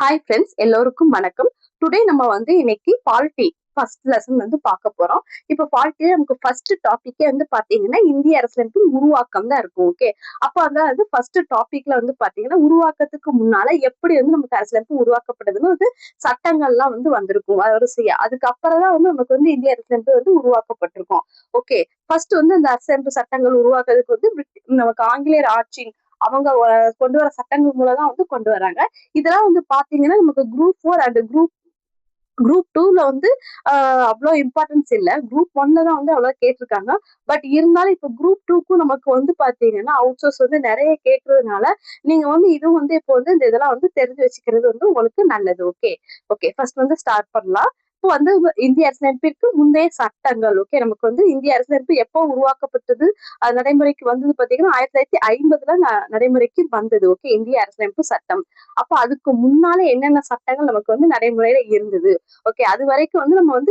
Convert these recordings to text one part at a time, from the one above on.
Hi friends, எல்லோருக்கும் வணக்கம். Today நம்ம இன்னைக்கு பாலிட்டி ஃபர்ஸ்ட் லெசன் பார்க்க போறோம். இப்போ பாலிட்டில நமக்கு ஃபர்ஸ்ட் டாபிக்கே பாத்தீங்கன்னா இந்திய அரசியலமைப்பின் உருவாக்கம் தான் இருக்கும். ஓகே, அப்போ அதாவது ஃபர்ஸ்ட் டாபிக்ல பாத்தீங்கன்னா உருவாக்கத்துக்கு முன்னால எப்படி நமக்கு அரசியலமைப்பு உருவாக்கப்படுதுன்னு சட்டங்கள்லாம் வந்திருக்கும் வரிசையா. அதுக்கப்புறம் தான் நமக்கு இந்திய அரசியலமைப்பு உருவாக்கப்பட்டிருக்கும். ஓகே, ஃபர்ஸ்ட் இந்த அரசியலமைப்பு சட்டங்கள் உருவாக்குறதுக்கு நமக்கு ஆங்கிலேயர் ஆட்சி அவங்க கொண்டு வர சட்டங்கள் மூலம் தான் கொண்டு வராங்க. இதெல்லாம் பாத்தீங்கன்னா நமக்கு குரூப் 4 அண்ட் குரூப் 2ல அவ்வளவு இம்பார்ட்டன்ஸ் இல்ல. குரூப் 1ல தான் அவ்வளவு கேட்டிருக்காங்க. பட் இருந்தாலும் இப்ப குரூப் 2க்கும் நமக்கு பாத்தீங்கன்னா அவுட் சோர்ஸ் நிறைய கேட்கறதுனால நீங்க இதுவும் இப்போ இந்த இதெல்லாம் தெரிஞ்சு வச்சுக்கிறது உங்களுக்கு நல்லது. ஓகே ஓகே, ஃபர்ஸ்ட் ஸ்டார்ட் பண்ணலாம். இப்போ இந்திய அரசியலமைப்பிற்கு முந்தைய சட்டங்கள். ஓகே, நமக்கு இந்திய அரசியலமைப்பு எப்போ உருவாக்கப்பட்டது, அது நடைமுறைக்கு வந்தது பாத்தீங்கன்னா 1950ல நடைமுறைக்கு வந்தது. ஓகே, இந்திய அரசியலமைப்பு சட்டம். அப்ப அதுக்கு முன்னால என்னென்ன சட்டங்கள் நமக்கு நடைமுறையில இருந்தது. ஓகே, அது வரைக்கும் நம்ம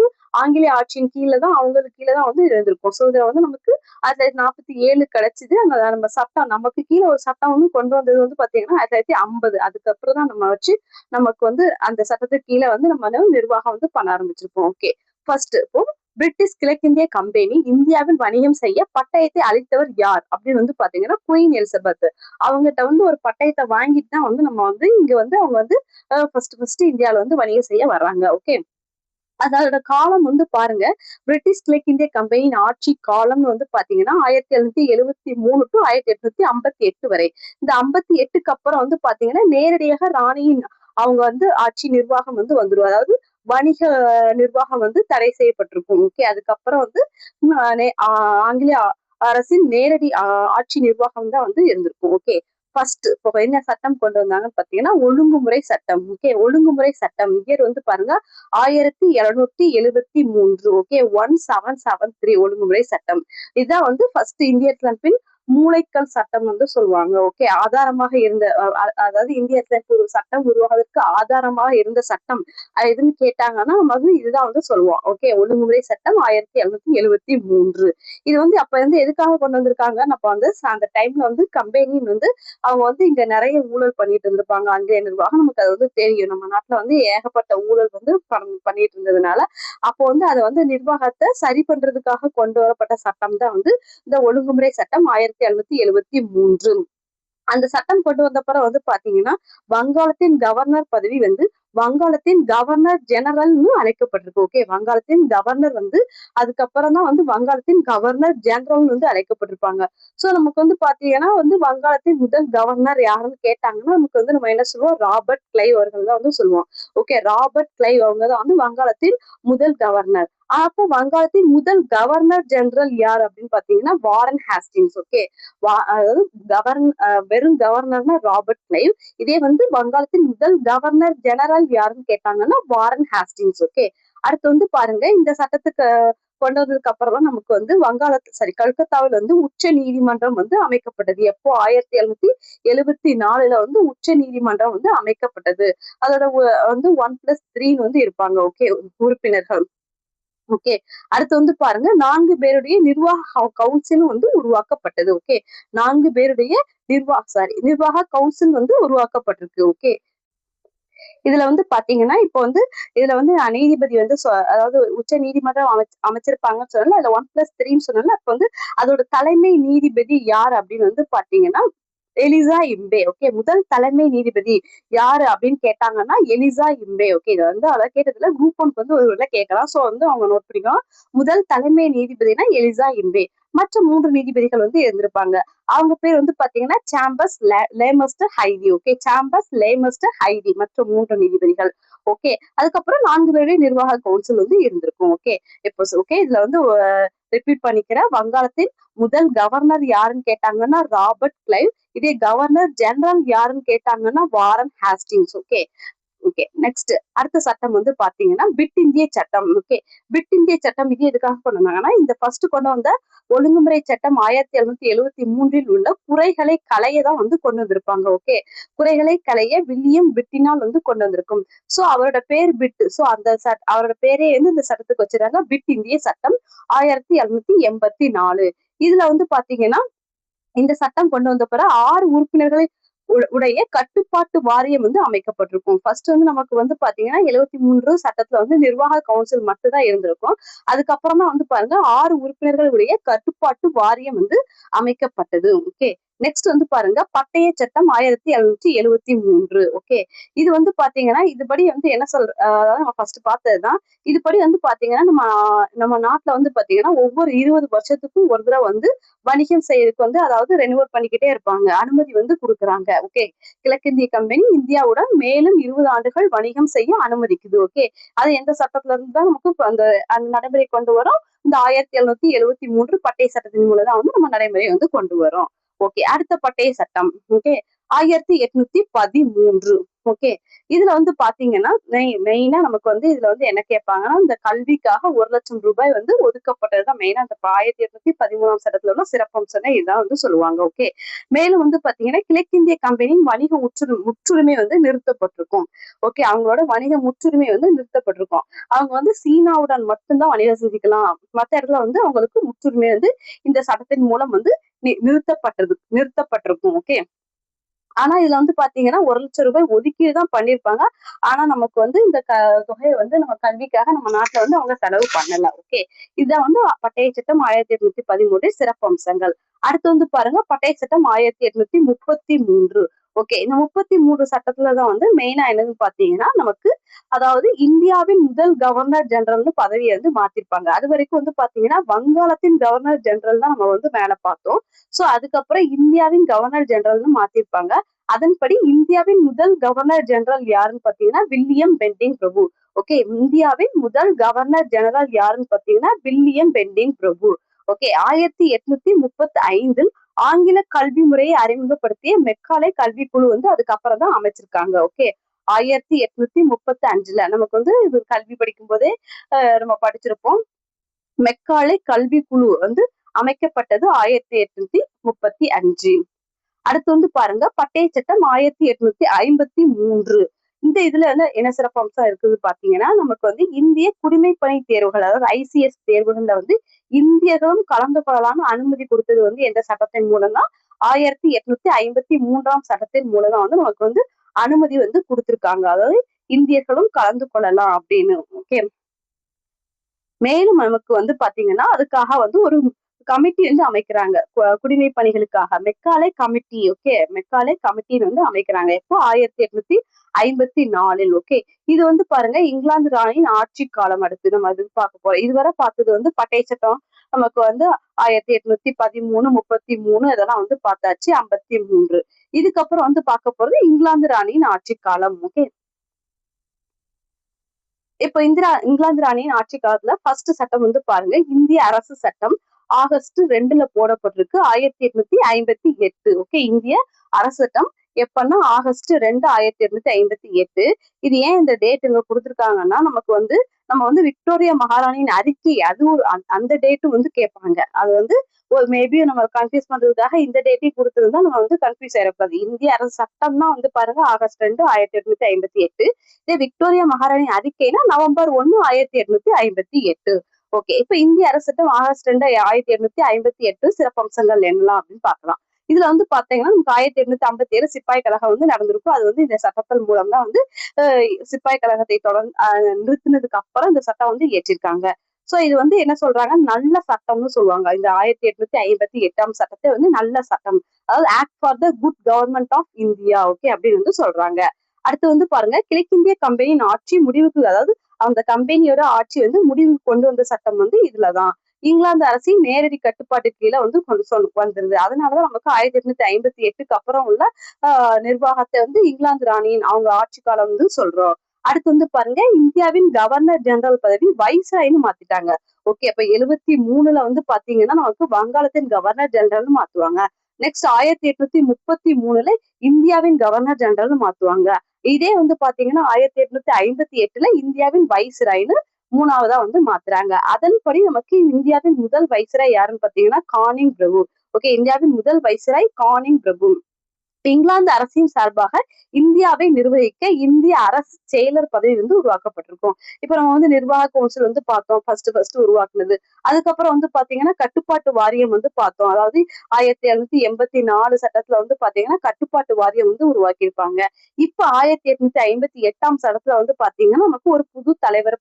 ஆங்கிலேய ஆட்சியின் கீழே தான் அவங்களுக்கு கீழே தான் இருந்திருக்கும். ஸோ இதை நமக்கு 1947 கிடைச்சது. அந்த நம்ம சட்டம் நமக்கு கீழே ஒரு சட்டம் கொண்டு வந்தது பாத்தீங்கன்னா 1950. அதுக்கப்புறம் தான் நம்ம வச்சு நமக்கு அந்த சட்டத்துக்கு கீழே நம்ம நிர்வாகம் பண்ண ஆரம்பிச்சிருப்போம். ஓகே, ஃபர்ஸ்ட் இப்போ பிரிட்டிஷ் கிழக்கிந்திய கம்பெனி இந்தியாவில் வணிகம் செய்ய பட்டயத்தை அளித்தவர் யார் அப்படின்னு பாத்தீங்கன்னா குயின் எலிசபெத். அவங்ககிட்ட ஒரு பட்டயத்தை வாங்கிட்டு தான் நம்ம இங்க அவங்க ஃபர்ஸ்ட் இந்தியாவில வணிகம் செய்ய வர்றாங்க. ஓகே, அதோட காலம் பாருங்க, பிரிட்டிஷ் கிழக்கிந்திய கம்பெனியின் ஆட்சி காலம்னு பாத்தீங்கன்னா 1773 டு 1858 வரை. இந்த 58க்கு அப்புறம் பாத்தீங்கன்னா நேரடியாக ராணியின் அவங்க ஆட்சி நிர்வாகம் வந்துரும். அதாவது வணிக நிர்வாகம் தடை செய்யப்பட்டிருக்கும். ஓகே, அதுக்கப்புறம் ஆங்கிலேய அரசின் நேரடி ஆட்சி நிர்வாகம் தான் இருந்திருக்கும். ஓகே, ஃபர்ஸ்ட் இப்போ என்ன சட்டம் கொண்டு வந்தாங்கன்னு பாத்தீங்கன்னா ஒழுங்குமுறை சட்டம். ஓகே, ஒழுங்குமுறை சட்டம் இயர் பாருங்க 1773. ஓகே, 1773 ஒழுங்குமுறை சட்டம். இதுதான் ஃபர்ஸ்ட் இந்திய அரசியலமைப்பின் மூளைக்கல் சட்டம் சொல்லுவாங்க. ஓகே, ஆதாரமாக இருந்த அதாவது இந்திய அரசியலமைப்பு சட்டம் உருவாவதற்கு ஆதாரமாக இருந்த சட்டம் எதுன்னு கேட்டாங்கன்னா நம்ம இதுதான் சொல்லுவோம். ஓகே, ஒழுங்குமுறை சட்டம் 1773. இது அப்ப எதுக்காக கொண்டு வந்திருக்காங்க, அப்ப அந்த டைம்ல கம்பெனி அவங்க இங்க நிறைய ஊழல் பண்ணிட்டு இருந்திருப்பாங்க. ஆங்கிலேய நிர்வாகம் நமக்கு அது தெரியும். நம்ம நாட்டுல ஏகப்பட்ட ஊழல் பண்ணிட்டு இருந்ததுனால அப்போ அதை நிர்வாகத்தை சரி பண்றதுக்காக கொண்டு வரப்பட்ட சட்டம் தான் இந்த ஒழுங்குமுறை சட்டம் 1773. அந்த சட்டம் கொண்டு வந்தப்பறம் பாத்தீங்கன்னா வங்காளத்தின் கவர்னர் பதவி வங்காளத்தின் கவர்னர் ஜெனரல்னு அழைக்கப்பட்டிருக்கு. ஓகே, வங்காளத்தின் கவர்னர் அதுக்கப்புறம் தான் வங்காளத்தின் கவர்னர் ஜெனரல் அழைக்கப்பட்டிருப்பாங்க. சோ நமக்கு பாத்தீங்கன்னா வங்காளத்தின் முதல் கவர்னர் யாருன்னு கேட்டாங்கன்னா நமக்கு நம்ம என்ன சொல்லுவோம், ராபர்ட் கிளைவ் அவர்கள் தான் சொல்லுவோம். ஓகே, ராபர்ட் கிளைவ் அவங்க தான் வங்காளத்தின் முதல் கவர்னர். அப்போ வங்காளத்தின் முதல் கவர்னர் ஜெனரல் யார் அப்படின்னு பாத்தீங்கன்னா வாரன் ஹேஸ்டிங்ஸ். ஓகே, அதாவது வெறும் கவர்னர்னா ராபர்ட் கிளைவ். இதே வங்காளத்தின் முதல் கவர்னர் ஜெனரல் யாருன்னு கேட்டாங்கன்னா வாரன் ஹேஸ்டிங்ஸ். ஓகே, அடுத்து பாருங்க, இந்த சட்டத்துக்கு கொண்டு வந்ததுக்கு அப்புறம் நமக்கு கல்கத்தாவில் உச்ச நீதிமன்றம் அமைக்கப்பட்டது. எப்போ 1774ல உச்ச நீதிமன்றம் அமைக்கப்பட்டது. அதோட 1+3 இருப்பாங்க. ஓகே, உறுப்பினர்கள். ஓகே, அடுத்து பாருங்க 4 பேருடைய நிர்வாக கவுன்சில் உருவாக்கப்பட்டது. ஓகே, 4 பேருடைய நிர்வாக கவுன்சில் உருவாக்கப்பட்டிருக்கு. ஓகே, இதுல பாத்தீங்கன்னா இப்போ இதுல நீதிபதி அதாவது உச்ச நீதிமன்றம் அமைச்சிருப்பாங்கன்னு சொன்னால அதுல 1+3 சொன்னால அப்ப அதோட தலைமை நீதிபதி யார் அப்படின்னு பாத்தீங்கன்னா எலிசா இம்பே. ஓகே, முதல் தலைமை நீதிபதி யாரு அப்படின்னு கேட்டாங்கன்னா எலிசா இம்பே. ஓகே, இது அதை கேட்டதுல குரூப் 1 ஒரு கேட்கலாம். சோ அவங்க நோட் பண்ணிக்கலாம். முதல் தலைமை நீதிபதினா எலிசா இம்பே. மற்ற 3 நீதிபதிகள் இருந்திருப்பாங்க. அவங்க பேர் பாத்தீங்கன்னா Chambers Lemaster Haiti. Okay, Chambers Lemaster Haiti மற்ற 3 நீதிபதிகள். ஓகே, அதுக்கப்புறம் 4 பேருடைய நிர்வாக கவுன்சில் இருந்திருக்கும். ஓகே, இப்போ ஓகே, இதுல ரிப்பீட் பண்ணிக்கிறேன். வங்காளத்தின் முதல் கவர்னர் யாருன்னு கேட்டாங்கன்னா ராபர்ட் கிளைவ். இதே கவர்னர் ஜெனரல் யாருன்னு கேட்டாங்கன்னா Warren Hastings. Okay okay, next அடுத்த சட்டம் பாத்தீங்கன்னா பிட் இந்திய சட்டம். ஓகே, பிட் இந்திய சட்டம் இது எதுக்காக கொண்டு வந்தாங்கன்னா இந்த ஃபர்ஸ்ட் கொண்டு வந்த ஒழுங்குமுறை சட்டம் 1773 உள்ள குறைகளை களையதான் கொண்டு வந்திருப்பாங்க. ஓகே, குறைகளை களைய வில்லியம் பிட்டினால் கொண்டு வந்திருக்கும். சோ அவரோட பேர் பிட். சோ அந்த அவரோட பேரே இந்த சட்டத்துக்கு வச்சிருக்காங்க பிட் இந்திய சட்டம் 1784. இதுல பாத்தீங்கன்னா இந்த சட்டம் கொண்டு வந்த பிறகு 6 உறுப்பினர்களை உடைய கட்டுப்பாட்டு வாரியம் வந்து அமைக்கப்பட்டிருக்கும். ஃபர்ஸ்ட் வந்து நமக்கு வந்து பாத்தீங்கன்னா 73 சட்டத்துல வந்து நிர்வாக கவுன்சில் மட்டும் தான் இருந்திருக்கும். அதுக்கப்புறமா வந்து பாருங்க 6 உறுப்பினர்கள் உடைய கட்டுப்பாட்டு வாரியம் வந்து அமைக்கப்பட்டது. ஓகே. நெக்ஸ்ட் வந்து பாருங்க பட்டய சட்டம் 1773. ஓகே. இது வந்து பாத்தீங்கன்னா இதுபடி வந்து என்ன அதாவது நம்ம ஃபர்ஸ்ட் பார்த்ததுதான். இதுபடி வந்து பாத்தீங்கன்னா நம்ம நாட்டுல வந்து பாத்தீங்கன்னா ஒவ்வொரு 20 வருஷத்துக்கும் ஒரு தடவை வந்து வணிகம் செய்யறதுக்கு வந்து அதாவது ரெனியூவல் பண்ணிக்கிட்டே இருப்பாங்க. அனுமதி வந்து கொடுக்குறாங்க. ஓகே. கிழக்கிந்திய கம்பெனி இந்தியாவுடன் மேலும் 20 ஆண்டுகள் வணிகம் செய்ய அனுமதிக்குது. ஓகே. அது எந்த சட்டத்துல இருந்து தான் நமக்கு அந்த அந்த நடைமுறை கொண்டு வரும்? இந்த 1773 பட்டய சட்டத்தின் மூலம் தான் வந்து நம்ம நடைமுறை வந்து கொண்டு வரோம். ஓகே. அடுத்த பட்டய சட்டம். ஓகே. 1813. ஓகே. இதுல வந்து பாத்தீங்கன்னா மெயினா நமக்கு வந்து இதுல வந்து என்ன கேட்பாங்கன்னா இந்த கல்விக்காக 1,00,000 ரூபாய் வந்து ஒதுக்கப்பட்டதுதான் மெயினா அந்த 1813 சட்டத்துல உள்ள சிறப்பம்சமே இதுதான் வந்து சொல்லுவாங்க. ஓகே. மேலும் வந்து பாத்தீங்கன்னா கிழக்கிந்திய கம்பெனியின் வணிக முற்றுரிமை வந்து நிறுத்தப்பட்டிருக்கும். ஓகே. அவங்களோட வணிக முற்றுரிமை வந்து நிறுத்தப்பட்டிருக்கும். அவங்க வந்து சீனாவுடன் மட்டும்தான் வணிகம் செஞ்சுக்கலாம். மத்த இடத்துல வந்து அவங்களுக்கு முற்றுரிமை வந்து இந்த சட்டத்தின் மூலம் வந்து நிறுத்தப்பட்டிருக்கும். ஓகே. ஆனா இதுல வந்து பாத்தீங்கன்னா 1,00,000 ரூபாய் ஒதுக்கீடு தான் பண்ணிருப்பாங்க. ஆனா நமக்கு வந்து இந்த தொகையை வந்து நம்ம கல்விக்காக நம்ம நாட்டுல வந்து அவங்க செலவு பண்ணல. ஓகே. இதுதான் வந்து பட்டய சட்டம் 1813 சிறப்பு அம்சங்கள். அடுத்து வந்து பாருங்க பட்டய சட்டம் 1833. ஓகே. இந்த 33 சட்டத்துலதான் வந்து மெயினா என்னன்னு பாத்தீங்கன்னா நமக்கு அதாவது இந்தியாவின் முதல் கவர்னர் ஜெனரல்னு பதவியை வந்து மாத்திருப்பாங்க. அது வரைக்கும் வந்து பாத்தீங்கன்னா வங்காளத்தின் கவர்னர் ஜெனரல் தான் நம்ம வந்து மேல பார்த்தோம். சோ அதுக்கப்புறம் இந்தியாவின் கவர்னர் ஜெனரல்னு மாத்திருப்பாங்க. அதன்படி இந்தியாவின் முதல் கவர்னர் ஜெனரல் யாருன்னு பாத்தீங்கன்னா வில்லியம் பெண்டிங் பிரபு. ஓகே. இந்தியாவின் முதல் கவர்னர் ஜெனரல் யாருன்னு பாத்தீங்கன்னா வில்லியம் பெண்டிங் பிரபு. ஓகே. 1835 ஆங்கில கல்வி முறையை அறிமுகப்படுத்திய மெக்காலே கல்விக்குழு வந்து அதுக்கப்புறம் தான் அமைச்சிருக்காங்க. ஓகே. 1835 நமக்கு வந்து இது கல்வி படிக்கும் போதே நம்ம படிச்சிருப்போம். மெக்காலே கல்விக்குழு வந்து அமைக்கப்பட்டது 1835. அடுத்து வந்து பாருங்க பட்டய சட்டம் 1853. இந்த இதுல என்ன சிறப்பம்சம் இருக்குது பாத்தீங்கன்னா நமக்கு வந்து இந்திய குடிமைப்பணி தேர்வுகள் அதாவது ICS தேர்வுகள்ல வந்து இந்தியர்களும் கலந்து கொள்ளலாம்னு அனுமதி கொடுத்தது வந்து எந்த சட்டத்தின் மூலம் தான் 1853 சட்டத்தின் மூலம் தான் வந்து நமக்கு வந்து அனுமதி வந்து கொடுத்திருக்காங்க. அதாவது இந்தியர்களும் கலந்து கொள்ளலாம் அப்படின்னு. ஓகே. மேலும் நமக்கு வந்து பாத்தீங்கன்னா அதுக்காக வந்து ஒரு கமிட்டி வந்து அமைக்கிறாங்க குடிமை பணிகளுக்காக மெக்காலே கமிட்டி. ஓகே. மெக்காலே கமிட்டின்னு வந்து அமைக்கிறாங்க. எப்போ 1854. ஓகே. இது வந்து பாருங்க இங்கிலாந்து ராணியின் ஆட்சி காலம். அடுத்து நம்ம அது பார்க்க போறோம். இதுவரை பார்த்தது வந்து பட்டய சட்டம் நமக்கு வந்து 1813 33 இதெல்லாம் வந்து பார்த்தாச்சு. 53 இதுக்கப்புறம் வந்து பார்க்க போறது இங்கிலாந்து ராணியின் ஆட்சி காலம். ஓகே. இப்ப இங்கிலாந்து ராணியின் ஆட்சி காலத்துல ஃபர்ஸ்ட் சட்டம் வந்து பாருங்க இந்திய அரசு சட்டம் ஆகஸ்ட் 2 போடப்பட்டிருக்கு 1858. ஓகே. இந்திய அரசு சட்டம் எப்பன்னா ஆகஸ்ட் 2 1858. இது ஏன் இந்த டேட் இங்க கொடுத்திருக்காங்கன்னா நமக்கு வந்து நம்ம வந்து விக்டோரியா மகாராணியின் அறிக்கை அது ஒரு அந்த டேட்டு வந்து கேட்பாங்க. அது வந்து ஒரு மேபி நம்ம கன்ஃபியூஸ் பண்றதுக்காக இந்த டேட்டையும் கொடுத்திருந்தா நம்ம வந்து கன்ஃபியூஸ் ஆயிடக்கூடாது. இந்திய அரசு சட்டம் தான் வந்து பாருங்க ஆகஸ்ட் 2 1858. இதே விக்டோரியா மகாராணி அறிக்கைனா நவம்பர் 1 1858. ஓகே. இப்ப இந்திய அரசு சட்டம் ஆகஸ்ட் 2 1858 சிறப்பம்சங்கள் என்னலாம் அப்படின்னு பாக்கலாம். இதுல வந்து பாத்தீங்கன்னா நமக்கு 1857 சிப்பாய் கழகம் வந்து நடந்திருக்கும். அது வந்து இந்த சட்டத்தின் மூலம் தான் வந்து சிப்பாய் கழகத்தை தொடர்ந்து நிறுத்தினதுக்கு அப்புறம் இந்த சட்டம் வந்து இயற்றிருக்காங்க. சோ இது வந்து என்ன சொல்றாங்க நல்ல சட்டம்னு சொல்லுவாங்க. இந்த 1858 சட்டத்தை வந்து நல்ல சட்டம் அதாவது act for the good government of India. Okay அப்படின்னு வந்து சொல்றாங்க. அடுத்து வந்து பாருங்க கிழக்கிந்திய கம்பெனியின் ஆட்சி முடிவுக்கு அதாவது அந்த கம்பெனியோட ஆட்சி வந்து முடிவுக்கு கொண்டு வந்த சட்டம் வந்து இதுலதான் இங்கிலாந்து அரசின் நேரடி கட்டுப்பாட்டு கீழே வந்து வந்துருது. அதனாலதான் நமக்கு 1858 அப்புறம் உள்ள நிர்வாகத்தை வந்து இங்கிலாந்து ராணியின் அவங்க ஆட்சி காலம் வந்து சொல்றோம். அடுத்து வந்து பாருங்க இந்தியாவின் கவர்னர் ஜெனரல் பதவி வைஸ்ராய்னு மாத்திட்டாங்க. ஓகே. அப்ப 73 வந்து பாத்தீங்கன்னா நமக்கு வங்காளத்தின் கவர்னர் ஜெனரல்னு மாத்துவாங்க. நெக்ஸ்ட் 1833 இந்தியாவின் கவர்னர் ஜெனரல்னு மாத்துவாங்க. இதே வந்து பாத்தீங்கன்னா 1858 இந்தியாவின் வைஸ்ராய்னு 3ஆவதா வந்து மாத்துறாங்க. அதன்படி நமக்கு இந்தியாவின் முதல் வைஸ்ராய் யாருன்னு பாத்தீங்கன்னா கானிங் பிரபு. ஓகே. இந்தியாவின் முதல் வைஸ்ராய் கானிங் பிரபு. இங்கிலாந்து அரசின் சார்பாக இந்தியாவை நிர்வகிக்க இந்திய அரசு செயலர் பதவி வந்து உருவாக்கப்பட்டிருக்கும். இப்ப நம்ம வந்து நிர்வாக கவுன்சில் வந்து பார்த்தோம் ஃபர்ஸ்ட் உருவாக்குனது. அதுக்கப்புறம் வந்து பாத்தீங்கன்னா கட்டுப்பாட்டு வாரியம் வந்து பார்த்தோம். அதாவது 1784 சட்டத்துல வந்து பாத்தீங்கன்னா கட்டுப்பாட்டு வாரியம் வந்து உருவாக்கியிருப்பாங்க. இப்ப 1858 சட்டத்துல வந்து பாத்தீங்கன்னா நமக்கு ஒரு புது தலைவர்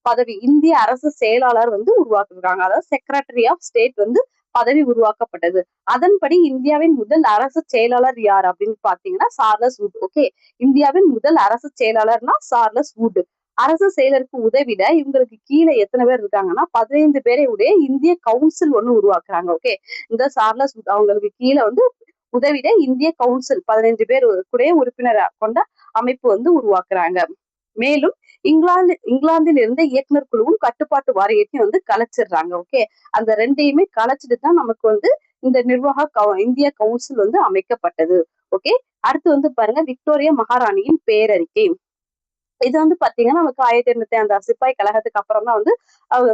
பதவி இந்திய அரசு செயலாளர் வந்து உருவாக்குறாங்க. அதாவது செக்ரட்டரி ஆஃப் ஸ்டேட் வந்து பதவி உருவாக்கப்பட்டது. அதன்படி இந்தியாவின் முதல் அரசு செயலாளர் யார் அப்படின்னு பாத்தீங்கன்னா சார்லஸ் வுட். ஓகே, இந்தியாவின் முதல் அரசு செயலாளர்னா சார்லஸ் வுட். அரசு செயலருக்கு உதவிட இவங்களுக்கு கீழே எத்தனை பேர் இருக்காங்கன்னா 15 பேரை உடைய இந்திய கவுன்சில் ஒண்ணு உருவாக்குறாங்க. ஓகே, இந்த சார்லஸ் வுட் அவங்களுக்கு கீழே வந்து உதவிட இந்திய கவுன்சில் 15 பேர் கூட உறுப்பினர் கொண்ட அமைப்பு வந்து உருவாக்குறாங்க. மேலும் இங்கிலாந்தில் இருந்த இயக்குனர் குழுவும் கட்டுப்பாட்டு வாரியத்தையும் வந்து கலைச்சிடுறாங்க. ஓகே, அந்த ரெண்டையுமே கலைச்சிட்டு தான் நமக்கு வந்து இந்த இந்திய கவுன்சில் வந்து அமைக்கப்பட்டது. ஓகே, அடுத்து வந்து பாருங்க விக்டோரியா மகாராணியின் பேரறிக்கை. இது வந்து பாத்தீங்கன்னா நமக்கு 1805 சிப்பாய் கழகத்துக்கு அப்புறம் தான் வந்து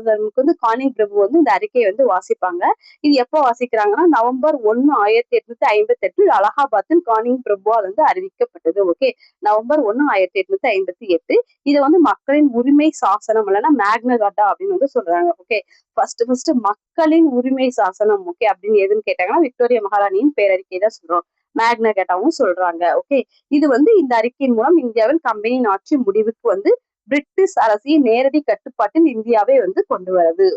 நமக்கு வந்து கானிங் பிரபு வந்து இந்த அறிக்கையை வந்து வாசிப்பாங்க. இது எப்போ வாசிக்கிறாங்கன்னா நவம்பர் 1 1858 அலகாபாத்தில் கானிங் பிரபுவா வந்து அறிவிக்கப்பட்டது. ஓகே, நவம்பர் 1 1858 இதை வந்து மக்களின் உரிமை சாசனம் இல்லைன்னா மேக்னா கார்ட்டா அப்படின்னு வந்து சொல்றாங்க. ஓகே, ஃபர்ஸ்ட் மக்களின் உரிமை சாசனம். ஓகே, அப்படின்னு எதுன்னு கேட்டாங்கன்னா விக்டோரியா மகாராணியின் பேரறிக்கை தான் சொல்றோம். மேக்னா கார்ட்டாவும் சொல்றாங்க. ஓகே, இது வந்து இந்த அறிக்கையின் மூலம் இந்தியாவில் கம்பெனியின் ஆட்சி முடிவுக்கு வந்து பிரிட்டிஷ் அரசின் நேரடி கட்டுப்பாட்டில் இந்தியாவை வந்து கொண்டு வருது.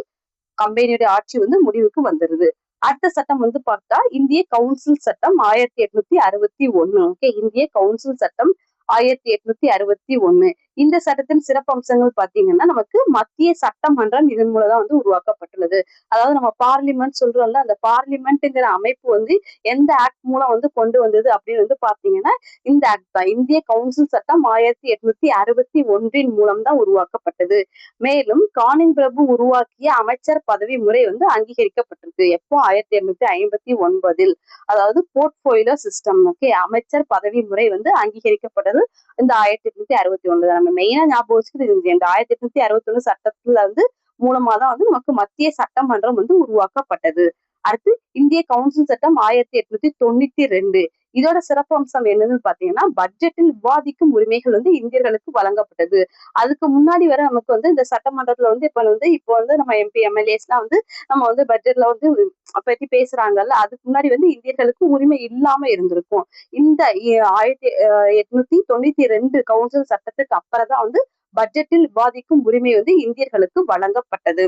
கம்பெனியுடைய ஆட்சி வந்து முடிவுக்கு வந்துருது. அடுத்த சட்டம் வந்து பார்த்தா இந்திய கவுன்சில் சட்டம் 1861. ஓகே, இந்திய கவுன்சில் சட்டம் 1861. இந்த சட்டத்தின் சிறப்பம்சங்கள் பாத்தீங்கன்னா நமக்கு மத்திய சட்டமன்றம் இதன் மூலம் தான் வந்து உருவாக்கப்பட்டுள்ளது. அதாவது நம்ம பார்லிமெண்ட் சொல்றோம்ல, அந்த பார்லிமெண்ட்ங்கிற அமைப்பு வந்து எந்த ஆக்ட் மூலம் வந்து கொண்டு வந்தது அப்படின்னு வந்து பாத்தீங்கன்னா இந்த ஆக்ட் தான். இந்திய கவுன்சில் சட்டம் 1861 மூலம் தான் உருவாக்கப்பட்டது. மேலும் கானிங் பிரபு உருவாக்கிய அமைச்சர் பதவி முறை வந்து அங்கீகரிக்கப்பட்டிருக்கு. எப்போ 1859. அதாவது போர்ட்போலியோ சிஸ்டம். ஓகே, அமைச்சர் பதவி முறை வந்து அங்கீகரிக்கப்பட்டது இந்த 1861. நம்ம மெயினா ஞாபகம் வச்சுக்கிறது இந்த 1861 சட்டத்துல வந்து மூலமா தான் வந்து நமக்கு மத்திய சட்டமன்றம் வந்து உருவாக்கப்பட்டது. அடுத்து இந்திய கவுன்சில் சட்டம் 1892. இதோட சிறப்பம்சம் என்னன்னு பாத்தீங்கன்னா பட்ஜெட்டில் விவாதிக்கும் உரிமைகள் வந்து இந்தியர்களுக்கு வழங்கப்பட்டது. அதுக்கு முன்னாடி வரை நமக்கு வந்து இந்த சட்டமன்றத்துல வந்து இப்போ வந்து நம்ம எம்பி எம்எல்ஏஸ் எல்லாம் வந்து நம்ம வந்து பட்ஜெட்ல வந்து பத்தி பேசுறாங்கல்ல, அதுக்கு முன்னாடி வந்து இந்தியர்களுக்கு உரிமை இல்லாம இருந்திருக்கும். இந்த 1892 கவுன்சில் சட்டத்துக்கு அப்புறம் தான் வந்து பட்ஜெட்டில் விவாதிக்கும் உரிமை வந்து இந்தியர்களுக்கு வழங்கப்பட்டது.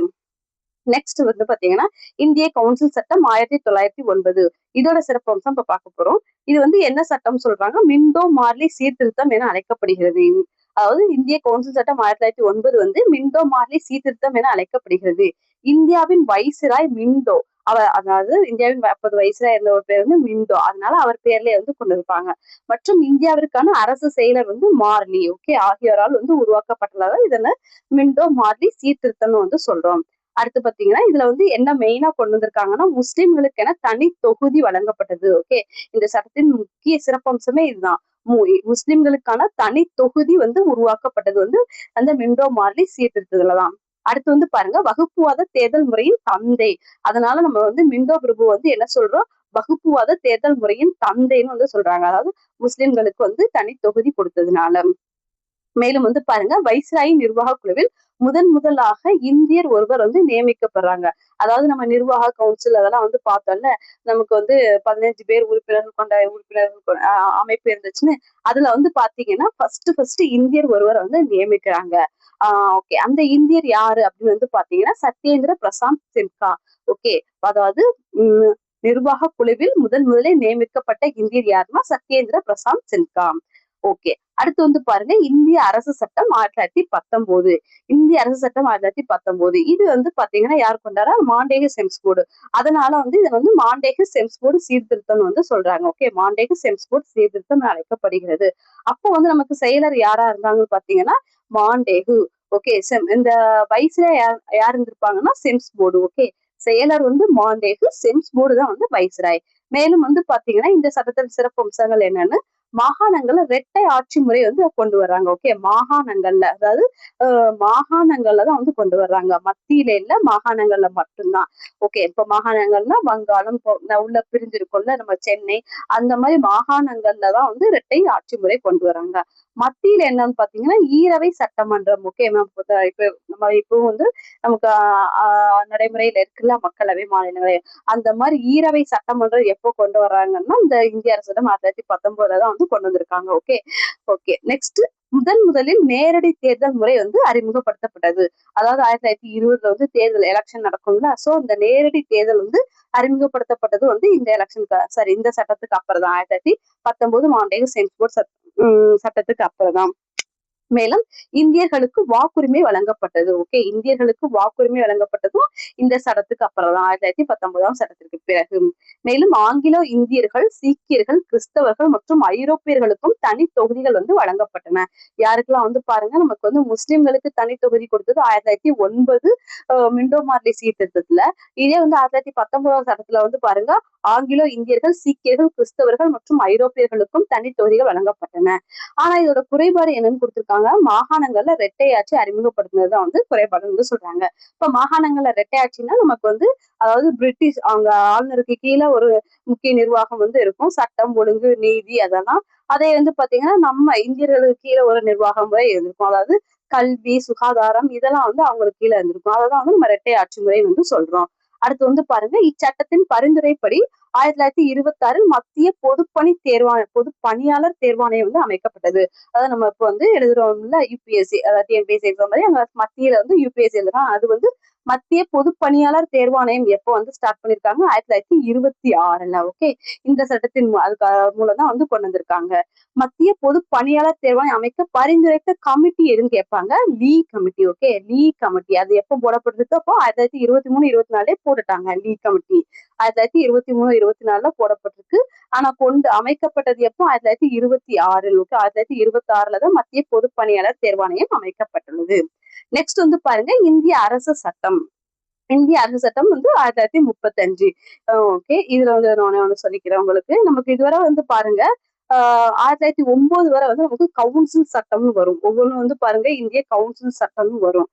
நெக்ஸ்ட் வந்து பாத்தீங்கன்னா இந்திய கவுன்சில் சட்டம் 1909. இதோட சிறப்பம்சம் இப்ப பார்க்க போறோம். இது வந்து என்ன சட்டம் சொல்றாங்க, மிண்டோ மார்லி சீர்திருத்தம் என அழைக்கப்படுகிறது. அதாவது இந்திய கவுன்சில் சட்டம் 1909 வந்து மிண்டோ மார்லி சீர்திருத்தம் என அழைக்கப்படுகிறது. இந்தியாவின் வைசிராய் மிண்டோ, அதாவது இந்தியாவின் 40 வைசிராய் இருந்த ஒரு பேர் வந்து மிண்டோ, அதனால அவர் பேர்லயே வந்து கொண்டு இருப்பாங்க. மற்றும் இந்தியாவிற்கான அரசு செயலர் வந்து மார்லி. ஓகே, ஆகியோரால் வந்து உருவாக்கப்பட்டதாக இதனை மிண்டோ மார்லி சீர்திருத்தம்னு வந்து சொல்றோம். அடுத்து பாத்தீங்கன்னா இதுல வந்து என்ன மெயினா கொண்டு வந்திருக்காங்கன்னா முஸ்லிம்களுக்கு என தனி தொகுதி வழங்கப்பட்டது. ஓகே, இந்த சட்டத்தின் முக்கிய சிறப்பம்சமே இதுதான். முஸ்லிம்களுக்கான தனி தொகுதி வந்து உருவாக்கப்பட்டது வந்து அந்த மிண்டோ மார்லி சீர்திருத்தத்துலதான். அடுத்து வந்து பாருங்க வகுப்புவாத தேர்தல் முறையின் தந்தை. அதனால நம்ம வந்து மிண்டோ பிரபு வந்து என்ன சொல்றோம், வகுப்புவாத தேர்தல் முறையின் தந்தைன்னு வந்து சொல்றாங்க. அதாவது முஸ்லிம்களுக்கு வந்து தனி தொகுதி கொடுத்ததுனால. மேலும் வந்து பாருங்க வைஸ்ராய் நிர்வாக குழுவில் முதலாக இந்தியர் ஒருவர் வந்து நியமிக்கப்படுறாங்க. அதாவது நம்ம நிர்வாக கவுன்சில் அதெல்லாம் வந்து பார்த்தோம்ல, நமக்கு வந்து 15 பேர் உறுப்பினர்கள் கொண்ட அமைப்பு இருந்துச்சுன்னு, அதுல வந்து பாத்தீங்கன்னா ஃபர்ஸ்ட் இந்தியர் ஒருவர் வந்து நியமிக்கிறாங்க. ஓகே, அந்த இந்தியர் யாரு அப்படின்னு வந்து பாத்தீங்கன்னா சத்யேந்திர பிரசாந்த் சின்ஹா. ஓகே, அதாவது நிர்வாக குழுவில் முதலில் நியமிக்கப்பட்ட இந்தியர் யாருன்னா சத்யேந்திர பிரசாந்த் சின்ஹா. ஓகே, அடுத்து வந்து பாருங்க இந்திய அரசு சட்டம் 1919. இந்திய அரசு சட்டம் 1919 இது வந்து பாத்தீங்கன்னா யார் கொண்டாரா, மாண்டேகு செம்ஸ்போர்டு. அதனால வந்து இதை வந்து மாண்டேகு செம்ஸ்போர்டு சீர்திருத்தம் வந்து சொல்றாங்க. ஓகே, மாண்டேகு செம்ஸ்போர்டு சீர்திருத்தம் அழைக்கப்படுகிறது. அப்போ வந்து நமக்கு செயலர் யாரா இருந்தாங்கன்னு பாத்தீங்கன்னா மாண்டேகு. ஓகே, இந்த வயசுல யார் இருந்திருப்பாங்கன்னா செம்ஸ்போர்டு. ஓகே, செயலர் வந்து மாண்டேகு, செம்ஸ்போர்டு தான் வந்து வைஸ்ராய். மேலும் வந்து பாத்தீங்கன்னா இந்த சட்டத்தின் சிறப்பு அம்சங்கள் என்னன்னு, மாகாணங்கள்ல இரட்டை ஆட்சி முறை வந்து கொண்டு வர்றாங்க. ஓகே, மாகாணங்கள்ல, அதாவது மாகாணங்கள்ல தான் வந்து கொண்டு வர்றாங்க, மத்தியில இல்ல, மாகாணங்கள்ல மட்டும்தான். ஓகே, இப்ப மாகாணங்கள்னா வங்காளம் உள்ள பிரிஞ்சிருக்கும்ல நம்ம சென்னை, அந்த மாதிரி மாகாணங்கள்ல தான் வந்து இரட்டை ஆட்சி முறை கொண்டு வராங்க. மத்தியில என்னன்னு பாத்தீங்கன்னா ஈரவை சட்டமன்றம். ஓகே, இப்ப நம்ம இப்போ வந்து நமக்கு நடைமுறையில இருக்குல்ல மக்களவை, மாநிலங்களவை, அந்த மாதிரி ஈரவை சட்டமன்றம் எப்போ கொண்டு வர்றாங்கன்னா இந்த இந்திய அரசிடம் 1919 தான் வந்து கொண்டு வந்திருக்காங்க. ஓகே ஓகே நெக்ஸ்ட், முதலில் நேரடி தேர்தல் முறை வந்து அறிமுகப்படுத்தப்பட்டது. அதாவது 1920 வந்து தேர்தல் எலெக்ஷன் நடக்கும்ல, சோ இந்த நேரடி தேர்தல் வந்து அறிமுகப்படுத்தப்பட்டது வந்து இந்த எலெக்ஷனுக்கு, சாரி, இந்த சட்டத்துக்கு அப்புறம் தான், 1919 மாண்டேகு சென்ஸ்போர்ட் சட்டத்துக்கு அப்புறம் தான். மேலும் இந்தியர்களுக்கு வாக்குரிமை வழங்கப்பட்டது. ஓகே, இந்தியர்களுக்கு வாக்குரிமை வழங்கப்பட்டதும் இந்த சட்டத்துக்கு அப்புறம் தான், 1919 சட்டத்திற்கு பிறகு. மேலும் ஆங்கிலோ இந்தியர்கள், சீக்கியர்கள், கிறிஸ்தவர்கள் மற்றும் ஐரோப்பியர்களுக்கும் தனி தொகுதிகள் வந்து வழங்கப்பட்டன. யாருக்கெல்லாம் வந்து பாருங்க, நமக்கு வந்து முஸ்லிம்களுக்கு தனி தொகுதி கொடுத்தது 1909 மிண்டோ மார்லி சீர்திருத்தத்துல. இதே வந்து 1919 சட்டத்துல வந்து பாருங்க, ஆங்கிலோ இந்தியர்கள், சீக்கியர்கள், கிறிஸ்தவர்கள் மற்றும் ஐரோப்பியர்களுக்கும் தனி தொகுதிகள் வழங்கப்பட்டன. ஆனா இதோட குறைபாடு என்னன்னு கொடுத்திருக்காங்க, மாகாணங்கள்ல இரட்டையாட்சி அறிமுகப்படுத்தினதுதான் வந்து குறைபாடுன்னு வந்து சொல்றாங்க. இப்ப மாகாணங்கள்ல இரட்டையாட்சின்னா நமக்கு வந்து, அதாவது பிரிட்டிஷ் அவங்க ஆளுநருக்கு கீழே ஒரு முக்கிய நிர்வாகம் வந்து இருக்கும், சட்டம் ஒழுங்கு நீதி அதெல்லாம். அதே வந்து பாத்தீங்கன்னா நம்ம இந்தியர்களுக்கு கீழே ஒரு நிர்வாகம் முறை இருந்திருக்கும், அதாவது கல்வி சுகாதாரம் இதெல்லாம் வந்து அவங்களுக்கு கீழே இருந்திருக்கும். அதான் வந்து நம்ம இரட்டை ஆட்சி முறை வந்து சொல்றோம். அடுத்து வந்து பாருங்க, இச்சட்டத்தின் பரிந்துரைப்படி 1926 மத்திய பொது பணியாளர் தேர்வாணையம் வந்து அமைக்கப்பட்டது. அதாவது நம்ம இப்ப வந்து எழுதுறோம்ல யூபிஎஸ்சி, அதாவது டிஎன்பிஎஸ்சி எக்ஸாம் மாதிரி அங்க மத்தியில வந்து யூபிஎஸ்சி எழுதுறோம். அது வந்து மத்திய பொது பணியாளர் தேர்வாணையம் எப்போ வந்து ஸ்டார்ட் பண்ணிருக்காங்க, 1926. ஓகே, இந்த சட்டத்தின் அதுக்கு மூலம் தான் வந்து கொண்டு வந்திருக்காங்க. மத்திய பொது பணியாளர் தேர்வாணையம் அமைக்க பரிந்துரைத்த கமிட்டி எதுன்னு கேட்பாங்க, லீ கமிட்டி. ஓகே, லீ கமிட்டி அது எப்போ போடப்பட்டிருக்கு, அப்போ 1923-24 போட்டுட்டாங்க லீ கமிட்டி. 1923-24 போடப்பட்டிருக்கு. ஆனா அமைக்கப்பட்டது எப்போ, 1926. ஓகே, 1926 தான் மத்திய பொது பணியாளர் தேர்வாணையம் அமைக்கப்பட்டுள்ளது. நெக்ஸ்ட் வந்து பாருங்க, இந்திய அரசு சட்டம். இந்திய அரசு சட்டம் வந்து 1935. ஓகே, இதுல வந்து நான் ஒண்ணு சொல்லிக்கிறேன் உங்களுக்கு. நமக்கு இதுவரை வந்து பாருங்க 1909 வரை வந்து நமக்கு கவுன்சில் சட்டம்னு வரும். ஒவ்வொன்றும் வந்து பாருங்க இந்திய கவுன்சில் சட்டம்னு வரும்.